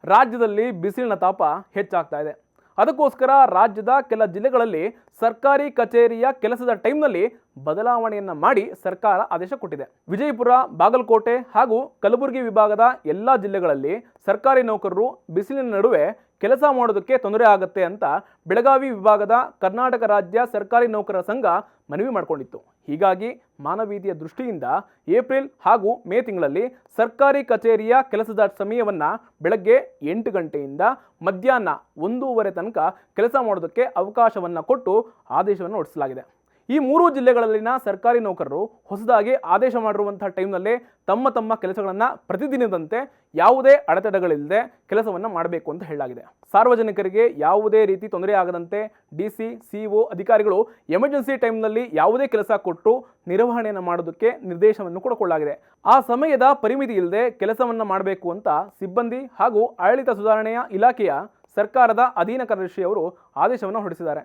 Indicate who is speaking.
Speaker 1: ರಾಜ್ಯದಲ್ಲಿ ಬಿಸಿಲಿನ ತಾಪ ಹೆಚ್ಚಾಗ್ತಾ ಇದೆ. ಅದಕ್ಕೋಸ್ಕರ ರಾಜ್ಯದ ಕೆಲ ಜಿಲ್ಲೆಗಳಲ್ಲಿ ಸರ್ಕಾರಿ ಕಚೇರಿಯ ಕೆಲಸದ ಟೈಮ್ನಲ್ಲಿ ಬದಲಾವಣೆಯನ್ನ ಮಾಡಿ ಸರ್ಕಾರ ಆದೇಶ ಕೊಟ್ಟಿದೆ. ವಿಜಯಪುರ, ಬಾಗಲಕೋಟೆ ಹಾಗೂ ಕಲಬುರಗಿ ವಿಭಾಗದ ಎಲ್ಲ ಜಿಲ್ಲೆಗಳಲ್ಲಿ ಸರ್ಕಾರಿ ನೌಕರರು ಬಿಸಿಲಿನ ನಡುವೆ ಕೆಲಸ ಮಾಡೋದಕ್ಕೆ ತೊಂದರೆ ಆಗುತ್ತೆ ಅಂತ ಬೆಳಗಾವಿ ವಿಭಾಗದ ಕರ್ನಾಟಕ ರಾಜ್ಯ ಸರ್ಕಾರಿ ನೌಕರರ ಸಂಘ ಮನವಿ ಮಾಡಿಕೊಂಡಿತ್ತು. ಹೀಗಾಗಿ ಮಾನವೀಯತೆಯ ದೃಷ್ಟಿಯಿಂದ ಏಪ್ರಿಲ್ ಹಾಗೂ ಮೇ ತಿಂಗಳಲ್ಲಿ ಸರ್ಕಾರಿ ಕಚೇರಿಯ ಕೆಲಸದ ಸಮಯವನ್ನು ಬೆಳಗ್ಗೆ 8 ಗಂಟೆಯಿಂದ ಮಧ್ಯಾಹ್ನ 1:30 ತನಕ ಕೆಲಸ ಮಾಡೋದಕ್ಕೆ ಅವಕಾಶವನ್ನು ಕೊಟ್ಟು ಆದೇಶವನ್ನು ಹೊರಡಿಸಲಾಗಿದೆ. ಈ 3 ಜಿಲ್ಲೆಗಳಲ್ಲಿನ ಸರ್ಕಾರಿ ನೌಕರರು ಹೊಸದಾಗಿ ಆದೇಶ ಮಾಡಿರುವಂತಹ ಟೈಮ್ನಲ್ಲೇ ತಮ್ಮ ಕೆಲಸಗಳನ್ನು ಪ್ರತಿದಿನದಂತೆ ಯಾವುದೇ ಅಡೆತಡೆಗಳಿಲ್ಲದೆ ಕೆಲಸವನ್ನು ಮಾಡಬೇಕು ಅಂತ ಹೇಳಲಾಗಿದೆ. ಸಾರ್ವಜನಿಕರಿಗೆ ಯಾವುದೇ ರೀತಿ ತೊಂದರೆ ಆಗದಂತೆ ಡಿಸಿ, ಸಿಒ ಅಧಿಕಾರಿಗಳು ಎಮರ್ಜೆನ್ಸಿ ಟೈಮ್ನಲ್ಲಿ ಯಾವುದೇ ಕೆಲಸ ಕೊಟ್ಟು ನಿರ್ವಹಣೆಯನ್ನು ಮಾಡೋದಕ್ಕೆ ನಿರ್ದೇಶನವನ್ನು ಕೂಡ ಕೊಡಲಾಗಿದೆ. ಆ ಸಮಯದ ಪರಿಮಿತಿ ಇಲ್ಲದೆ ಕೆಲಸವನ್ನು ಮಾಡಬೇಕು ಅಂತ ಸಿಬ್ಬಂದಿ ಹಾಗೂ ಆಡಳಿತ ಸುಧಾರಣೆಯ ಇಲಾಖೆಯ ಸರ್ಕಾರದ ಅಧೀನ ಕಾರ್ಯದರ್ಶಿಯವರು ಆದೇಶವನ್ನು ಹೊರಡಿಸಿದ್ದಾರೆ.